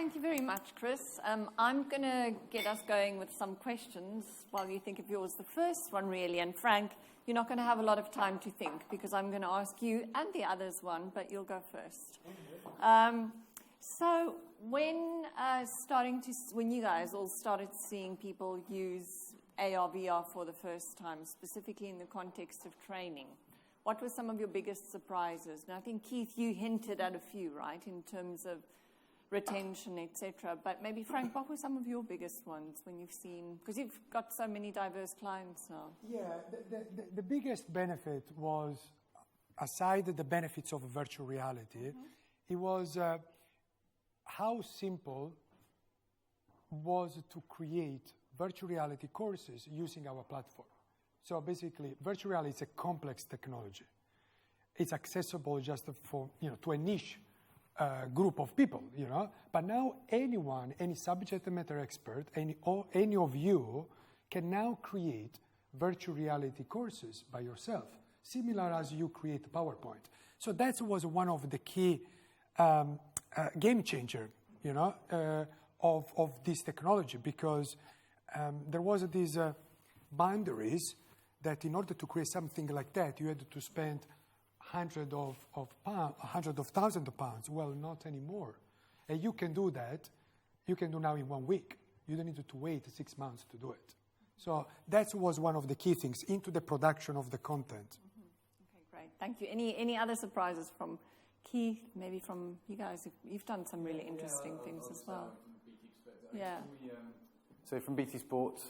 Thank you very much, Chris. I'm going to get us going with some questions while you think of yours. The first one, really, and Frank, you're not going to have a lot of time to think because I'm going to ask you and the others one, but you'll go first. So when you guys all started seeing people use ARVR for the first time, specifically in the context of training, what were some of your biggest surprises? And I think, Keith, you hinted at a few, right, in terms of retention, etc. But maybe, Frank, what were some of your biggest ones when you've seen, because you've got so many diverse clients now? Yeah, the biggest benefit was, aside the benefits of virtual reality, it was how simple was to create virtual reality courses using our platform. So basically, virtual reality is a complex technology. It's accessible just for, to a niche group of people, But now anyone, any subject matter expert, any of you can now create virtual reality courses by yourself, similar as you create PowerPoint. So that was one of the key game changer, of this technology, because there was these boundaries that in order to create something like that, you had to spend hundreds of thousands of pounds. Well, not anymore. And you can do that. You can do now in 1 week. You don't need to wait 6 months to do it. So that was one of the key things into the production of the content. Okay, great. Thank you. Any other surprises from Keith, maybe from you guys? You've done some really interesting things as well. Yeah. So from BT Sport,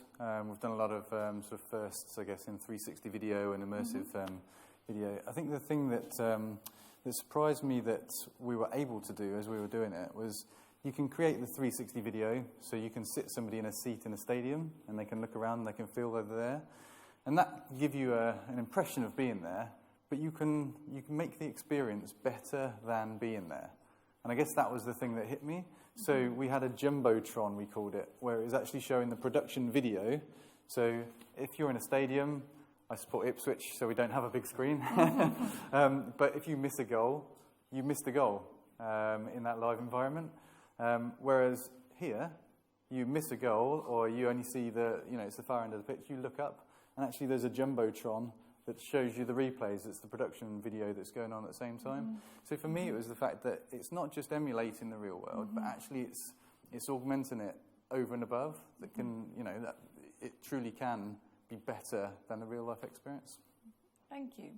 we've done a lot of sort of firsts, I guess, in 360 video and immersive video. I think the thing that surprised me that we were able to do as we were doing it was you can create the 360 video, so you can sit somebody in a seat in a stadium and they can look around, they can feel they're there. And that give you an impression of being there, but you can make the experience better than being there. And I guess that was the thing that hit me. So we had a Jumbotron, we called it, where it was actually showing the production video. So if you're in a stadium, I support Ipswich, so we don't have a big screen. But if you miss a goal, you missed a goal in that live environment. Whereas here, you miss a goal, or you only see it's the far end of the pitch, you look up, and actually there's a Jumbotron that shows you the replays. It's the production video that's going on at the same time. So for me, it was the fact that it's not just emulating the real world, but actually it's augmenting it over and above. That can, that it truly can be better than the real life experience. Thank you.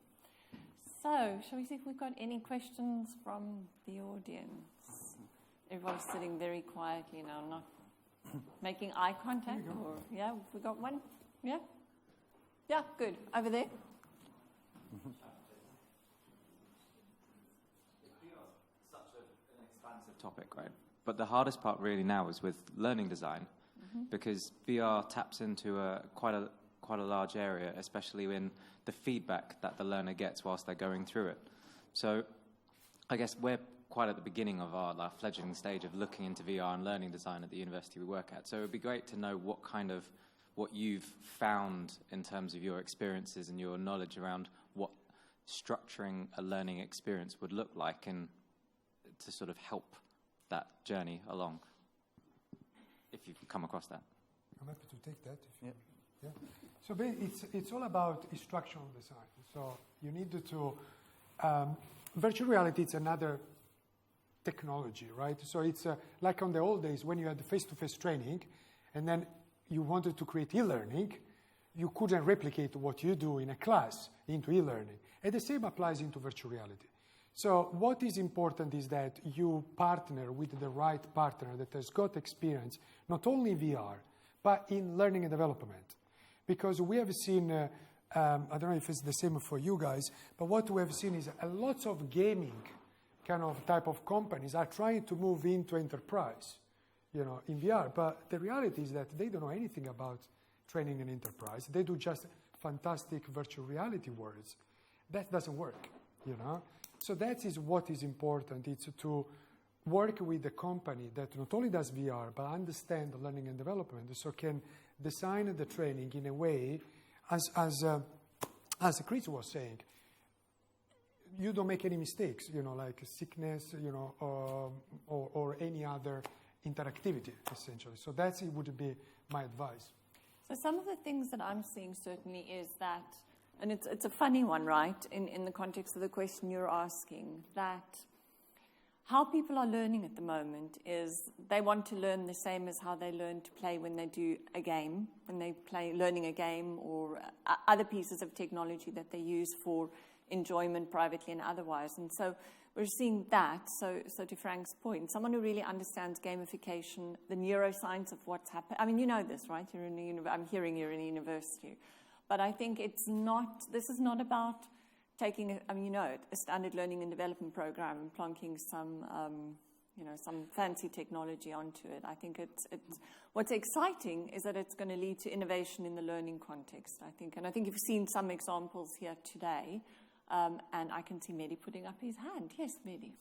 So, shall we see if we've got any questions from the audience? Everyone's sitting very quietly now, not making eye contact. Or yeah, we got one. Yeah, yeah, good. Over there. Such an expansive topic, right? But the hardest part really now is with learning design, because VR taps into quite a large area, especially in the feedback that the learner gets whilst they're going through it. So I guess we're quite at the beginning of our fledgling stage of looking into VR and learning design at the university we work at. So it would be great to know what you've found in terms of your experiences and your knowledge around what structuring a learning experience would look like, and to sort of help that journey along, if you've come across that. I'm happy to take that. Yeah. So it's all about instructional design. So you need to virtual reality. It's another technology, right? So it's like on the old days when you had the face-to-face training, and then you wanted to create e-learning, you couldn't replicate what you do in a class into e-learning. And the same applies into virtual reality. So what is important is that you partner with the right partner that has got experience, not only in VR, but in learning and development. Because we have seen, I don't know if it's the same for you guys, but what we have seen is a lot of gaming kind of type of companies are trying to move into enterprise, in VR. But the reality is that they don't know anything about training in enterprise. They do just fantastic virtual reality worlds. That doesn't work, So that is what is important. It's to work with a company that not only does VR, but understand learning and development, so can design the training in a way, as Chris was saying, you don't make any mistakes, like sickness, or any other interactivity, essentially. So it would be my advice. So some of the things that I'm seeing certainly is that, and it's a funny one, right, in the context of the question you're asking, that how people are learning at the moment is they want to learn the same as how they learn to play when they do a game, when they learning a game or other pieces of technology that they use for enjoyment privately and otherwise. And so we're seeing that. So to Frank's point, someone who really understands gamification, the neuroscience of what's happening. I mean, you know this, right? I'm hearing you're in a university. But I think this is not about taking, a standard learning and development program and plonking some fancy technology onto it. I think what's exciting is that it's going to lead to innovation in the learning context, I think. And I think you've seen some examples here today. And I can see Mehdi putting up his hand. Yes, Mehdi.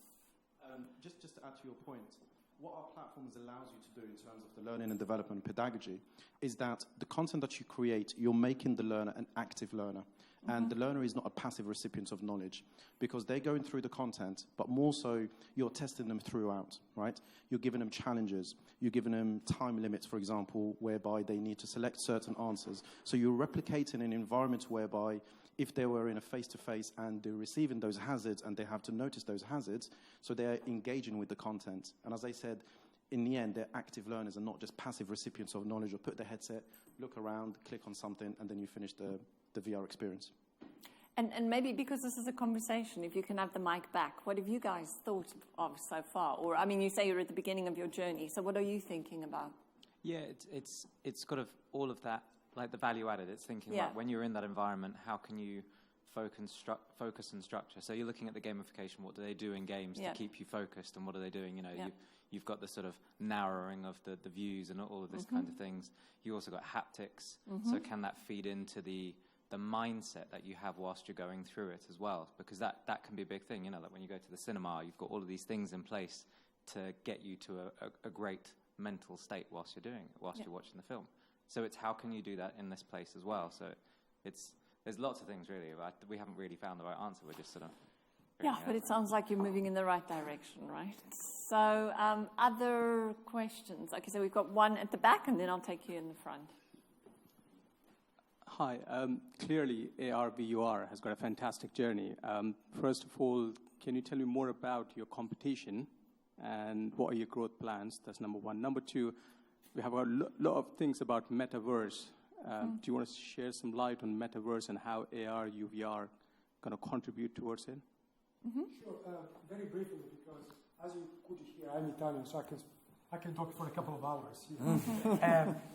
Just to add to your point, what our platforms allows you to do in terms of the learning and development pedagogy is that the content that you create, you're making the learner an active learner. And the learner is not a passive recipient of knowledge because they're going through the content, but more so you're testing them throughout, right? You're giving them challenges. You're giving them time limits, for example, whereby they need to select certain answers. So you're replicating an environment whereby if they were in a face-to-face and they're receiving those hazards and they have to notice those hazards, so they're engaging with the content. And as I said, in the end, they're active learners and not just passive recipients of knowledge or put the headset, look around, click on something, and then you finish the VR experience. And maybe because this is a conversation, if you can have the mic back, what have you guys thought of so far? Or, you say you're at the beginning of your journey, so what are you thinking about? Yeah, it's got all of that, like the value added. It's thinking about when you're in that environment, how can you focus and structure? So you're looking at the gamification. What do they do in games to keep you focused, and what are they doing? You've got the sort of narrowing of the views and all of this kind of things. You also got haptics. So can that feed into the mindset that you have whilst you're going through it as well? Because that can be a big thing. Like when you go to the cinema, you've got all of these things in place to get you to a great mental state whilst you're watching the film. So it's how can you do that in this place as well? So there's lots of things really. We haven't really found the right answer. We're just sort of but it sounds like you're moving in the right direction, right? So other questions? Okay, so we've got one at the back, and then I'll take you in the front. Hi. Clearly, ARuVR has got a fantastic journey. First of all, can you tell me more about your competition and what are your growth plans? That's number one. Number two, we have a lot of things about metaverse. Do you want to share some light on metaverse and how ARuVR going to contribute towards it? Sure. Very briefly, because as you could hear, I'm Italian, so I can talk for a couple of hours.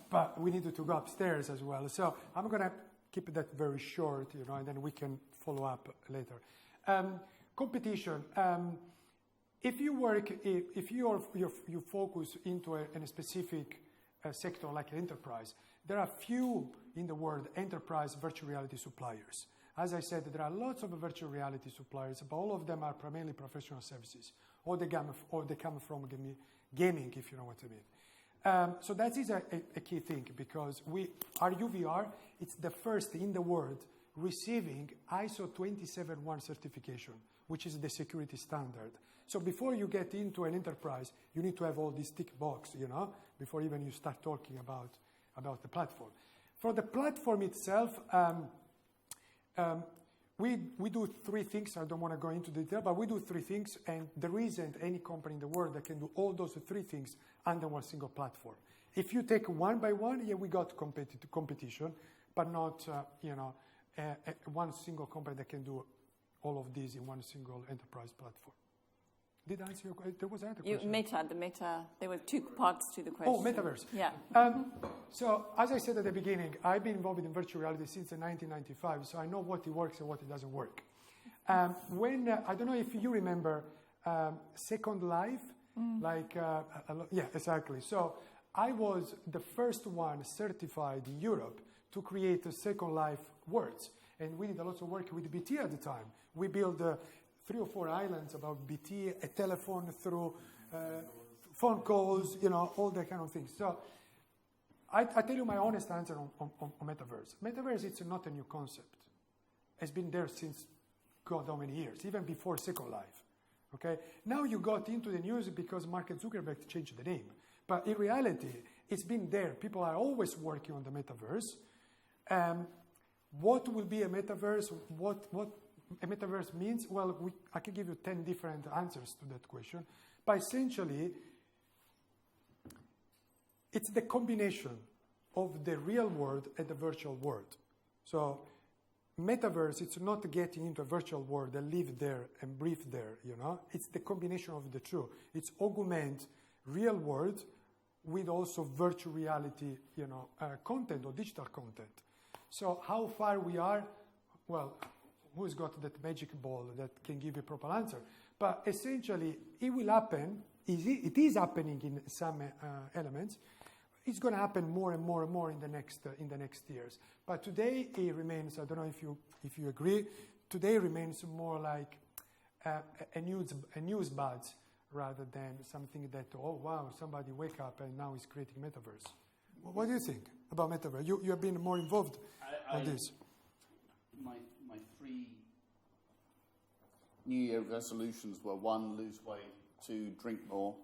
But we needed to go upstairs as well. So I'm going to keep that very short, and then we can follow up later. Competition. If you focus into a specific sector like enterprise, there are few in the world enterprise virtual reality suppliers. As I said, there are lots of virtual reality suppliers, but all of them are primarily professional services, or they come from gaming, if you know what I mean. So that is a key thing, because ARuVR, it's the first in the world receiving ISO 27001 certification, which is the security standard. So before you get into an enterprise, you need to have all these tick box, before even you start talking about the platform. For the platform itself, we do three things. I don't want to go into detail, but we do three things, and there isn't any company in the world that can do all those three things under one single platform. If you take one by one, we got competition, but not one single company that can do all of these in one single enterprise platform. Did I answer your question? There was another question. Meta. There were two parts to the question. Oh, metaverse. Yeah. So, as I said at the beginning, I've been involved in virtual reality since 1995, so I know what it works and what it doesn't work. I don't know if you remember Second Life, yeah, exactly. So, I was the first one certified in Europe to create a Second Life worlds, and we did a lot of work with BT at the time. We built 3 or 4 islands about BT, a telephone through phone calls, all that kind of things. So I tell you my honest answer on metaverse. Metaverse, it's not a new concept. It's been there since God how many years, even before Second Life. Okay? Now you got into the news because Mark Zuckerberg changed the name. But in reality, it's been there. People are always working on the metaverse. What will be a metaverse? What a metaverse means? Well, I can give you 10 different answers to that question. But essentially, it's the combination of the real world and the virtual world. So metaverse, it's not getting into a virtual world and live there and breathe there, you know. It's the combination of the two. It's augment real world with also virtual reality, you know, content or digital content. So how far we are, well, who's got that magic ball that can give a proper answer? But essentially, it will happen. It is happening in some elements. It's going to happen more and more and more in the next years. But today it remains. I don't know if you agree. Today remains more like a news buzz rather than something that, oh wow, somebody wake up and now is creating metaverse. What do you think about metaverse? You have been more involved on this. My 3 New Year resolutions were 1, lose weight, 2, drink more.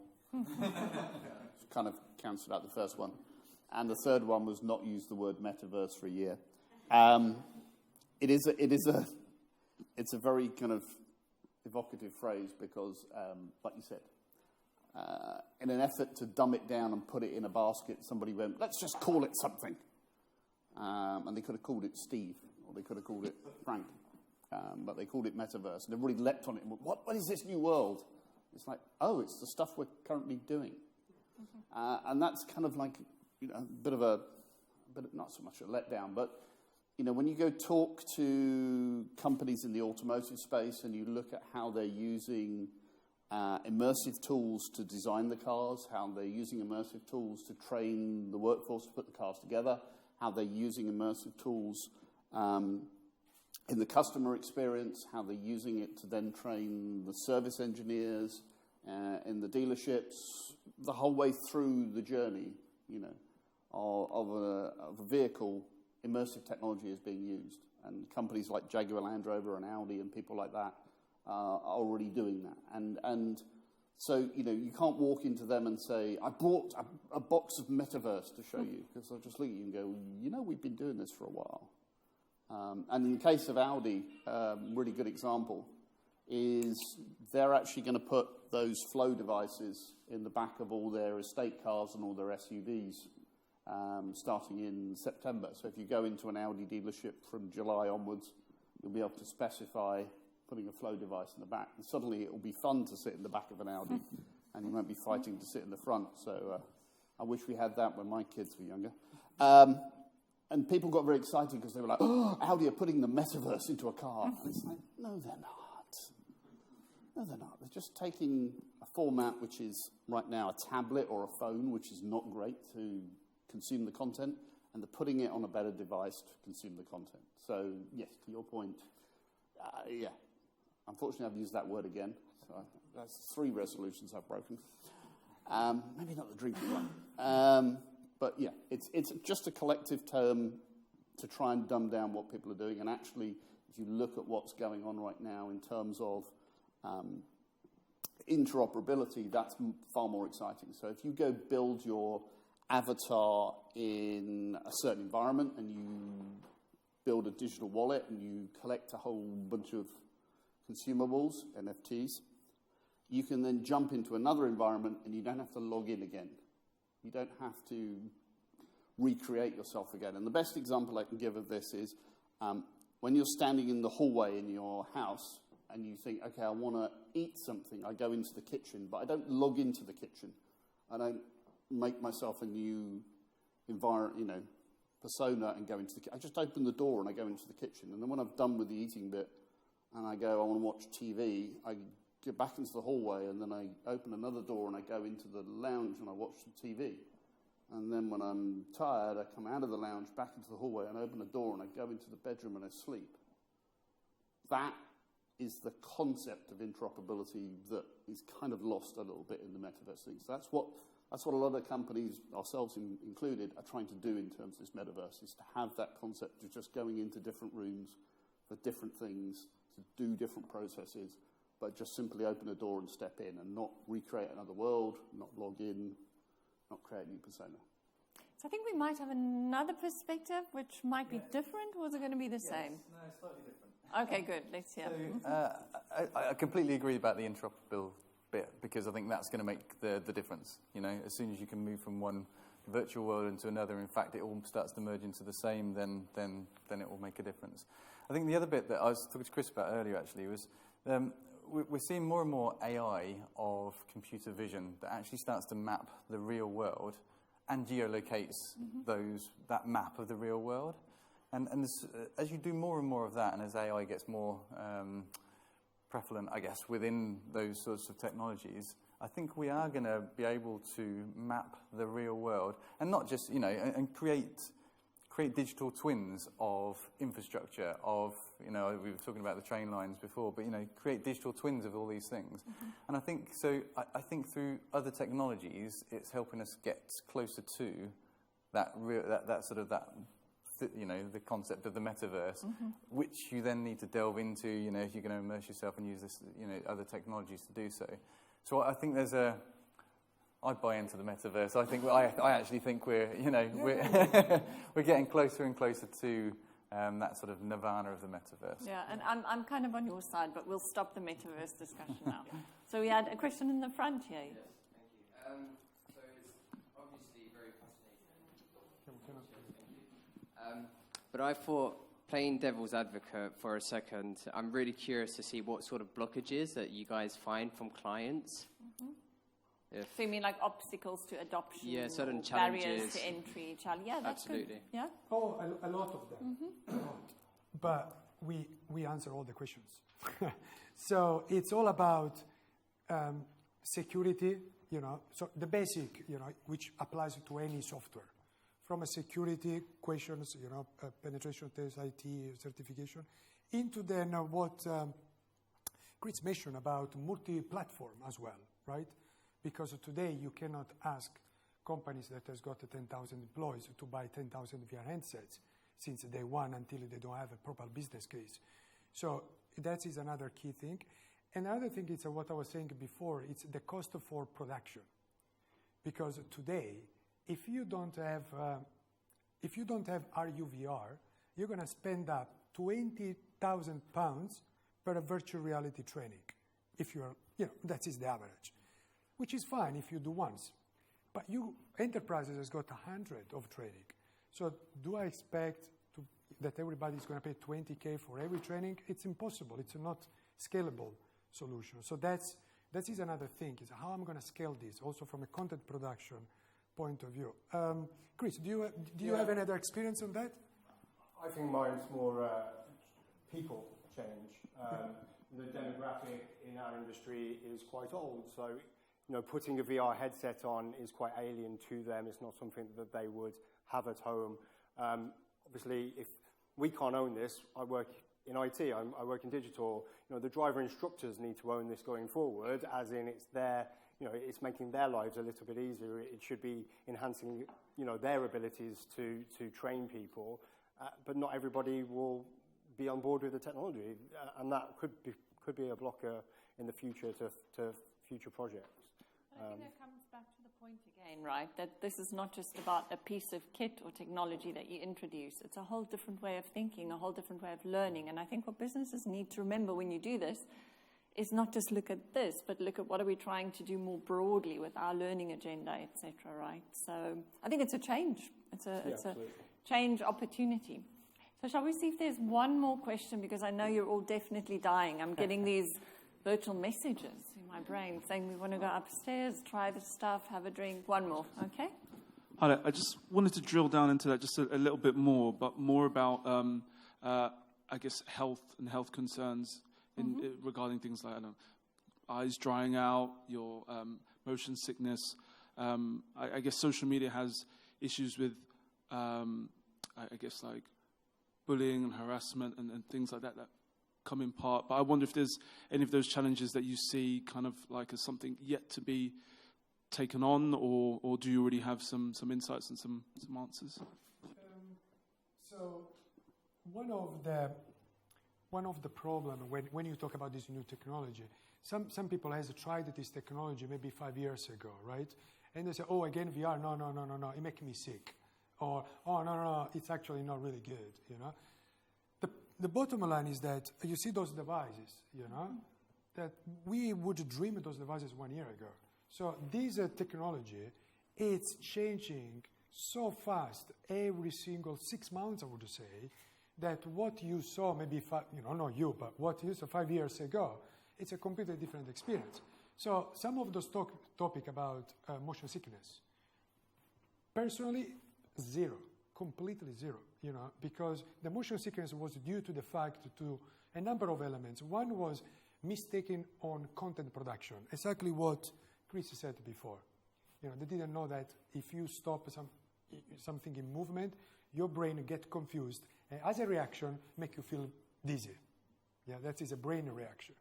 Kind of cancelled out the first one. And the third one was not use the word metaverse for a year. It's a very kind of evocative phrase because, like you said, in an effort to dumb it down and put it in a basket, somebody went, let's just call it something. And they could have called it Steve, or they could have called it Frank. But they called it metaverse. And everybody leapt on it and went, what is this new world? It's like, oh, it's the stuff we're currently doing. And that's kind of like, you know, not so much a letdown, but, you know, when you go talk to companies in the automotive space and you look at how they're using immersive tools to design the cars, how they're using immersive tools to train the workforce to put the cars together, how they're using immersive tools in the customer experience, how they're using it to then train the service engineers in the dealerships, the whole way through the journey, you know, of a vehicle, immersive technology is being used. And companies like Jaguar Land Rover and Audi and people like that are already doing that. And so, you know, you can't walk into them and say, I brought a box of metaverse to show you, because they'll just look at you and go, you know, we've been doing this for a while. And in the case of Audi, really good example, is they're actually going to put those flow devices in the back of all their estate cars and all their SUVs starting in September. So if you go into an Audi dealership from July onwards, you'll be able to specify putting a flow device in the back. And suddenly it will be fun to sit in the back of an Audi, and you won't be fighting to sit in the front. So I wish we had that when my kids were younger. And people got very excited because they were like, oh, Audi are putting the metaverse into a car. And it's like, no, they're not. No, they're not. They're just taking a format which is right now a tablet or a phone, which is not great to consume the content, and they're putting it on a better device to consume the content. So, yes, to your point, yeah. Unfortunately, I've used that word again. So that's 3 resolutions I've broken. Maybe not the drinking one. But, yeah, it's just a collective term to try and dumb down what people are doing. And actually, if you look at what's going on right now in terms of interoperability, that's far more exciting. So if you go build your avatar in a certain environment and you build a digital wallet and you collect a whole bunch of consumables, NFTs, you can then jump into another environment and you don't have to log in again. You don't have to recreate yourself again. And the best example I can give of this is when you're standing in the hallway in your house and you think, okay, I want to eat something, I go into the kitchen, but I don't log into the kitchen. I don't make myself a new persona and go into the kitchen. I just open the door and I go into the kitchen. And then when I've done with the eating bit and I go, I want to watch TV, I get back into the hallway and then I open another door and I go into the lounge and I watch the TV. And then when I'm tired, I come out of the lounge, back into the hallway and open a door and I go into the bedroom and I sleep. That is the concept of interoperability that is kind of lost a little bit in the metaverse thing. So that's what a lot of companies, ourselves included, are trying to do in terms of this metaverse, is to have that concept of just going into different rooms for different things, to do different processes, but just simply open a door and step in and not recreate another world, not log in, not create a new persona. So I think we might have another perspective which might be different, or is it going to be the same? No, slightly different. Okay, good. Let's hear. So, I completely agree about the interoperable bit, because I think that's going to make the difference. You know, as soon as you can move from one virtual world into another, in fact, it all starts to merge into the same, then it will make a difference. I think the other bit that I was talking to Chris about earlier, actually, was we're seeing more and more AI of computer vision that actually starts to map the real world and geolocates that map of the real world. And as you do more and more of that, and as AI gets more prevalent, I guess, within those sorts of technologies, I think we are going to be able to map the real world, and not just, you know, and create digital twins of infrastructure, of, you know, we were talking about the train lines before, but, you know, create digital twins of all these things. And I think through other technologies, it's helping us get closer to that you know, the concept of the metaverse, which you then need to delve into, you know, if you're going to immerse yourself and use this, you know, other technologies to do so. So I think I buy into the metaverse. I actually think we're getting closer and closer to that sort of nirvana of the metaverse. Yeah, and I'm kind of on your side, but we'll stop the metaverse discussion now. So we had a question in the front here. Yes, thank you. So it's obviously very fascinating. But I thought, playing devil's advocate for a second, I'm really curious to see what sort of blockages that you guys find from clients. So you mean like obstacles to adoption? Yeah, certain barriers challenges. to entry. Yeah, that's Absolutely. good. Yeah. Oh, a lot of them. A lot. But we answer all the questions. So it's all about security, you know. So the basic, you know, which applies to any software. From a security questions, you know, penetration test, IT certification, into then what Chris mentioned about multi-platform as well, right? Because today you cannot ask companies that has got 10,000 employees to buy 10,000 VR handsets since day one until they don't have a proper business case. So that is another key thing. Another thing is what I was saying before, it's the cost for production. Because today, if you don't have ARuVR, you're going to spend up £20,000 per virtual reality training. If you're, you know, that is the average, which is fine if you do once. But enterprises has got 100 of training. So do I expect that everybody's going to pay 20K for every training? It's impossible. It's a not scalable solution. So that is another thing, is how I'm going to scale this, also from a content production point of view. Chris, do you have any other experience on that? I think mine's more people change. The demographic in our industry is quite old, so you know, putting a VR headset on is quite alien to them. It's not something that they would have at home. Obviously, if we can't own this, I work in IT, I work in digital. You know, the driver instructors need to own this going forward, as in it's their, you know, it's making their lives a little bit easier. It should be enhancing, you know, their abilities to train people. But not everybody will be on board with the technology, and that could be a blocker in the future to future projects. I think that comes back to the point again, right? That this is not just about a piece of kit or technology that you introduce. It's a whole different way of thinking, a whole different way of learning. And I think what businesses need to remember when you do this is not just look at this, but look at what are we trying to do more broadly with our learning agenda, etc. Right? So I think it's a change. It's a change opportunity. So shall we see if there's one more question? Because I know you're all definitely dying. I'm getting these virtual messages in my brain saying we want to go upstairs, try the stuff, have a drink. One more, okay? Hi there. I just wanted to drill down into that just a little bit more, but more about, I guess, health and health concerns regarding things like, I don't know, eyes drying out, your motion sickness. I guess social media has issues with, I guess, like bullying and harassment and things like that come in part. But I wonder if there's any of those challenges that you see kind of like as something yet to be taken on, or do you already have some insights and some answers? So one of the problem when you talk about this new technology, some people has tried this technology maybe 5 years ago, right? And they say, oh, again, VR, no, it makes me sick. Or, oh, no, it's actually not really good, you know. The bottom line is that you see those devices, you know, that we would dream of those devices 1 year ago. So this technology, it's changing so fast every single 6 months, I would say, that what you saw maybe, not you, but what you saw 5 years ago, it's a completely different experience. So some of those topic about motion sickness, personally, zero, completely zero, you know, because the motion sickness was due to the fact to a number of elements. One was mistaken on content production, exactly what Chris said before. You know, they didn't know that if you stop something in movement, your brain gets confused, and as a reaction, make you feel dizzy. Yeah, that is a brain reaction.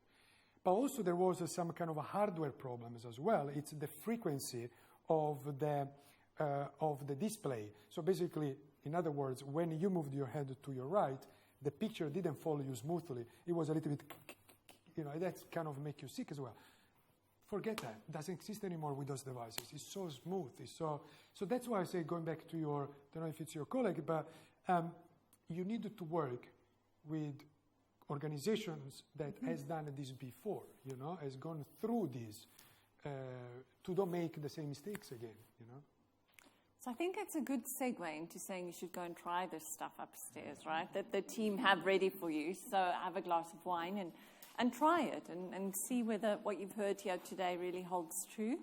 But also there was some kind of a hardware problems as well. It's the frequency of the display. So basically, in other words, when you moved your head to your right, the picture didn't follow you smoothly. It was a little bit, you know, that kind of make you sick as well. Forget that. It doesn't exist anymore with those devices. It's so smooth. So that's why I say, going back to your, I don't know if it's your colleague, but you need to work with organizations that has done this before, you know, has gone through this to don't make the same mistakes again, you know. So I think it's a good segue into saying you should go and try this stuff upstairs, right? That the team have ready for you. So have a glass of wine and try it and see whether what you've heard here today really holds true.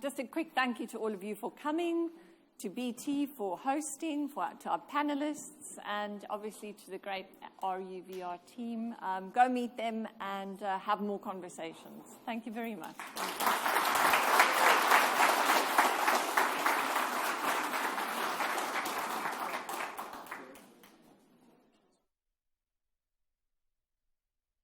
Just a quick thank you to all of you for coming, to BT for hosting, to our panelists, and obviously to the great ARuVR team. Go meet them and have more conversations. Thank you very much.